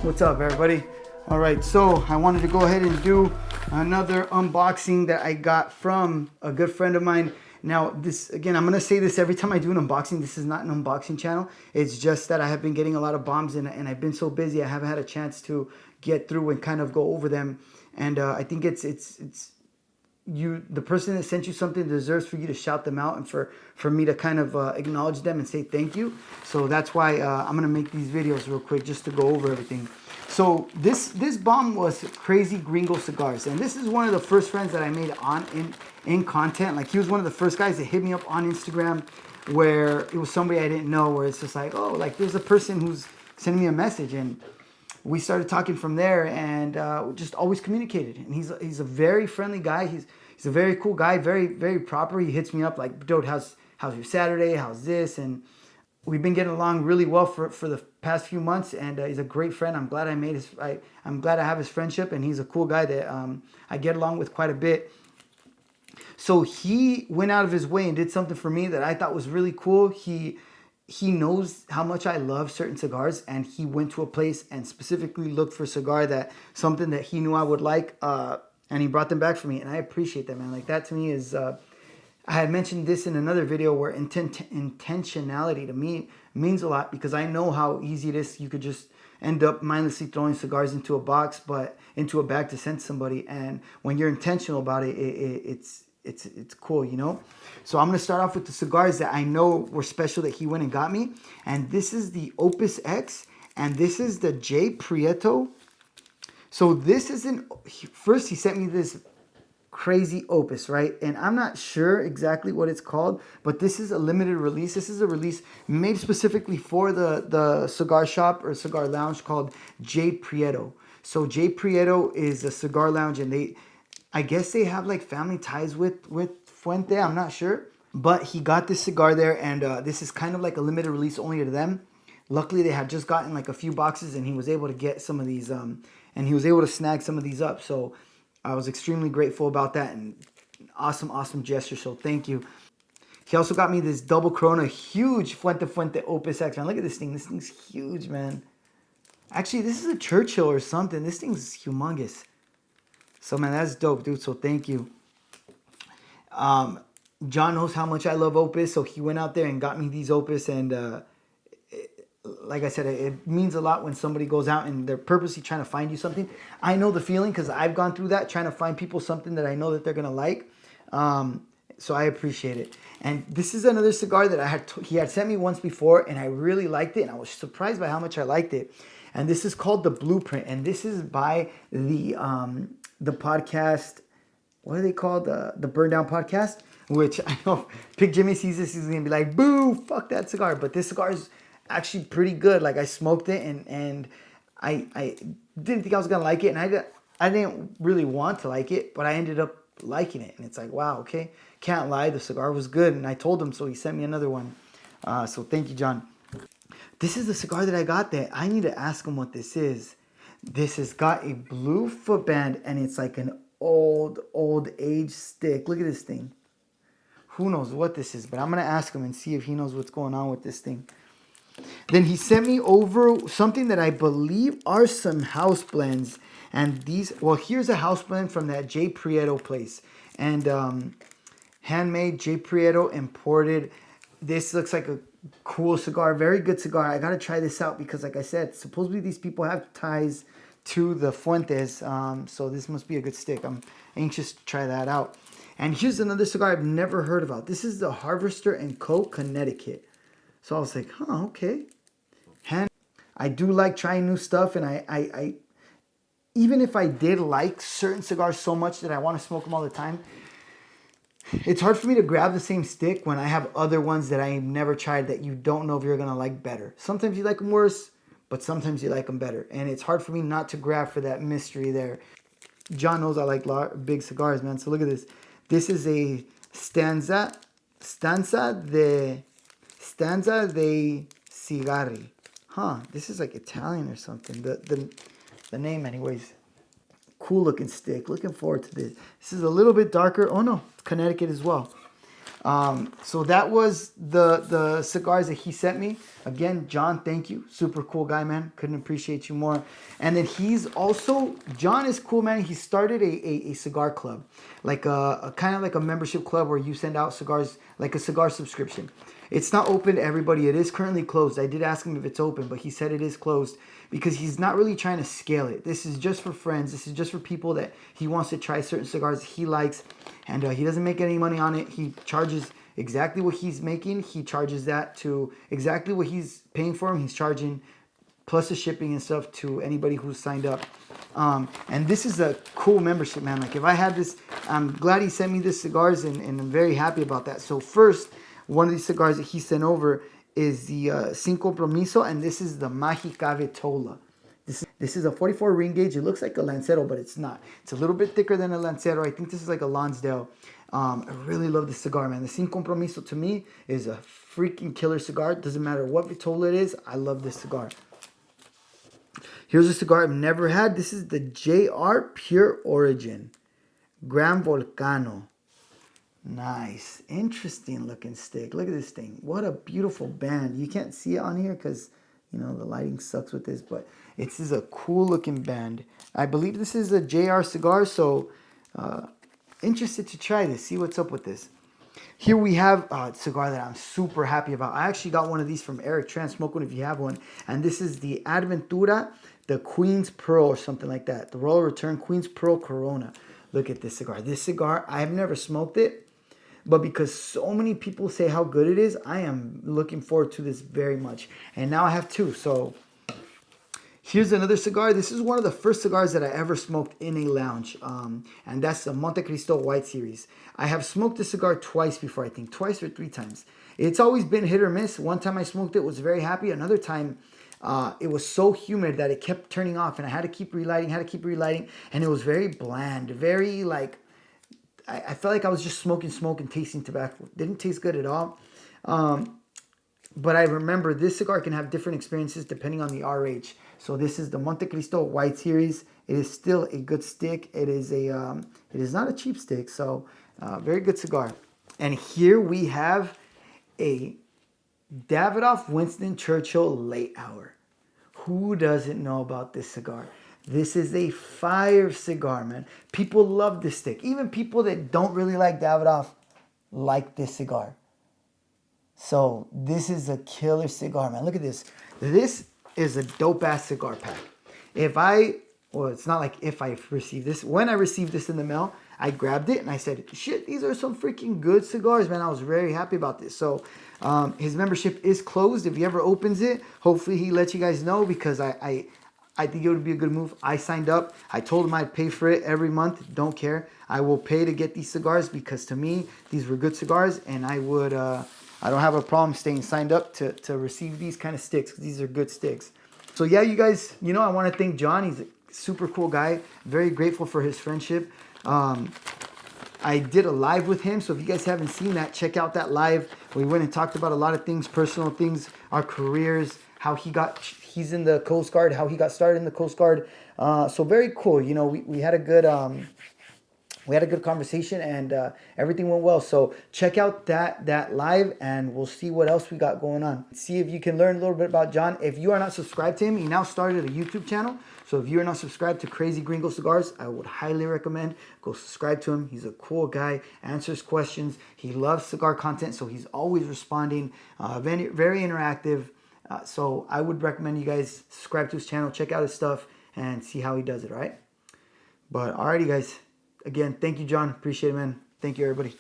What's up, everybody? All right, so I wanted to go ahead and do another unboxing that I got from a good friend of mine. Now, this, again, I'm going to say this every time I do an unboxing. This is not an unboxing channel. It's just that I have been getting a lot of bombs and I've been so busy I haven't had a chance to get through and kind of go over them. And I think it's you, the person that sent you something deserves for you to shout them out and for me to kind of acknowledge them and say thank you. So that's why I'm gonna make these videos real quick just to go over everything. So this bomb was Crazy Gringo Cigars, and this is one of the first friends that I made on in content. Like, he was one of the first guys that hit me up on Instagram, where it was somebody I didn't know, where it's just like, oh, like there's a person who's sending me a message, and we started talking from there, and just always communicated. And he's a very friendly guy. He's a very cool guy, very, very proper. He hits me up like, dude, how's your Saturday? How's this? And we've been getting along really well for the past few months, and he's a great friend. I'm glad I'm glad I have his friendship, and he's a cool guy that I get along with quite a bit. So he went out of his way and did something for me that I thought was really cool. He knows how much I love certain cigars, and he went to a place and specifically looked for a cigar, something that he knew I would like, and he brought them back for me, and I appreciate that, man. Like, that to me is, I had mentioned this in another video, where intentionality to me means a lot, because I know how easy it is. You could just end up mindlessly throwing cigars into a box, but into a bag to send somebody, and when you're intentional about it, it's cool, you know? So I'm going to start off with the cigars that I know were special that he went and got me. And this is the Opus X, and this is the J Prieto. So this is first he sent me this crazy Opus, right? And I'm not sure exactly what it's called, but this is a limited release. This is a release made specifically for the cigar shop or cigar lounge called J Prieto. So J Prieto is a cigar lounge, and I guess they have like family ties with Fuente. I'm not sure. But he got this cigar there, and this is kind of like a limited release only to them. Luckily, they had just gotten like a few boxes, and he was able to get some of these, and he was able to snag some of these up. So I was extremely grateful about that, and awesome gesture. So thank you. He also got me this double Corona, huge Fuente Opus X, man. Look at this thing. This thing's huge, man. Actually, this is a Churchill or something. This thing's humongous. So, man, that's dope, dude. So thank you. John knows how much I love Opus, so he went out there and got me these Opus, and like I said, it means a lot when somebody goes out and they're purposely trying to find you something. I know the feeling, because I've gone through that, trying to find people something that I know that they're going to like. So I appreciate it. And this is another cigar that he had sent me once before, and I really liked it, and I was surprised by how much I liked it. And this is called The Blueprint, and this is by the podcast, what are they called? The Burn Down Podcast, which I know Big Jimmy sees this, he's going to be like, boo, fuck that cigar. But this cigar is actually pretty good. Like, I smoked it, and I didn't think I was going to like it, and I didn't really want to like it, but I ended up liking it. And it's like, wow, okay. Can't lie, the cigar was good, and I told him, so he sent me another one. So thank you, John. This is the cigar that I got that I need to ask him what this is. This has got a blue footband, and it's like an old age stick. Look at this thing. Who knows what this is, but I'm going to ask him and see if he knows what's going on with this thing. Then he sent me over something that I believe are some house blends. And these, well, here's a house blend from that J Prieto place. And handmade, J Prieto imported. This looks like a cool cigar, very good cigar. I got to try this out because, like I said, supposedly these people have ties to the Fuentes. So this must be a good stick. I'm anxious to try that out. And here's another cigar I've never heard about. This is the Harvester & Co. Connecticut. So I was like, huh, okay. I do like trying new stuff, and I even if I did like certain cigars so much that I want to smoke them all the time, it's hard for me to grab the same stick when I have other ones that I never tried that you don't know if you're going to like better. Sometimes you like them worse, but sometimes you like them better. And it's hard for me not to grab for that mystery there. John knows I like big cigars, man. So look at this. This is a Stanza de Cigari. Huh, this is like Italian or something. The name anyways. Cool looking stick. Looking forward to this. This is a little bit darker. Oh no, Connecticut as well. So that was the cigars that he sent me. Again, John, thank you. Super cool guy, man. Couldn't appreciate you more. And then John is cool, man. He started a cigar club, like a kind of like a membership club where you send out cigars, like a cigar subscription. It's not open to everybody. It is currently closed. I did ask him if it's open, but he said it is closed because he's not really trying to scale it. This is just for friends. This is just for people that he wants to try certain cigars he likes. And he doesn't make any money on it. He charges exactly what he's making. He charges that to exactly what he's paying for him. He's charging plus the shipping and stuff to anybody who's signed up. And this is a cool membership, man. Like if I had this, I'm glad he sent me this cigars and I'm very happy about that. So first, one of these cigars that he sent over is the Sin Compromiso, and this is the Mágica Vitola. This is a 44 ring gauge. It looks like a Lancero, but it's not. It's a little bit thicker than a Lancero. I think this is like a Lonsdale. I really love this cigar, man. The Sin Compromiso to me is a freaking killer cigar. It doesn't matter what Vitola it is. I love this cigar. Here's a cigar I've never had. This is the JR Pure Origin Gran Volcano. Nice. Interesting looking stick. Look at this thing. What a beautiful band. You can't see it on here because, you know, the lighting sucks with this, but this is a cool looking band. I believe this is a JR cigar, so interested to try this, see what's up with this. Here we have a cigar that I'm super happy about. I actually got one of these from Eric Tran. Smoke one if you have one. And this is the Adventura, the Queen's Pearl or something like that. The Royal Return Queen's Pearl Corona. Look at this cigar. This cigar, I have never smoked it. But because so many people say how good it is, I am looking forward to this very much. And now I have two. So here's another cigar. This is one of the first cigars that I ever smoked in a lounge. And that's the Monte Cristo White Series. I have smoked this cigar twice before, I think. Twice or three times. It's always been hit or miss. One time I smoked it, was very happy. Another time, it was so humid that it kept turning off. And I had to keep relighting, And it was very bland. Very like... I felt like I was just smoking, tasting tobacco. Didn't taste good at all. But I remember this cigar can have different experiences depending on the RH. So this is the Monte Cristo White Series. It is still a good stick. It is not a cheap stick. So very good cigar. And here we have a Davidoff Winston Churchill Late Hour. Who doesn't know about this cigar? This is a fire cigar, man. People love this stick. Even people that don't really like Davidoff like this cigar. So this is a killer cigar, man. Look at this. This is a dope-ass cigar pack. It's not like if I received this. When I received this in the mail, I grabbed it and I said, shit, these are some freaking good cigars, man. I was very happy about this. So his membership is closed. If he ever opens it, hopefully he lets you guys know because I think it would be a good move. I signed up. I told him I'd pay for it every month. Don't care. I will pay to get these cigars because to me, these were good cigars. And I don't have a problem staying signed up to receive these kind of sticks because these are good sticks. So yeah, you guys, I want to thank John. He's a super cool guy. Very grateful for his friendship. I did a live with him. So if you guys haven't seen that, check out that live. We went and talked about a lot of things, personal things, our careers, how he's in the Coast Guard, how he got started in the Coast Guard. So very cool. We had a good conversation and everything went well. So check out that live and we'll see what else we got going on. See if you can learn a little bit about John. If you are not subscribed to him, he now started a YouTube channel. So if you're not subscribed to Crazy Gringo Cigars, I would highly recommend go subscribe to him. He's a cool guy, answers questions. He loves cigar content, so he's always responding, very, very interactive. So I would recommend you guys subscribe to his channel, check out his stuff, and see how he does it, all right? But alrighty, guys. Again, thank you, John. Appreciate it, man. Thank you, everybody.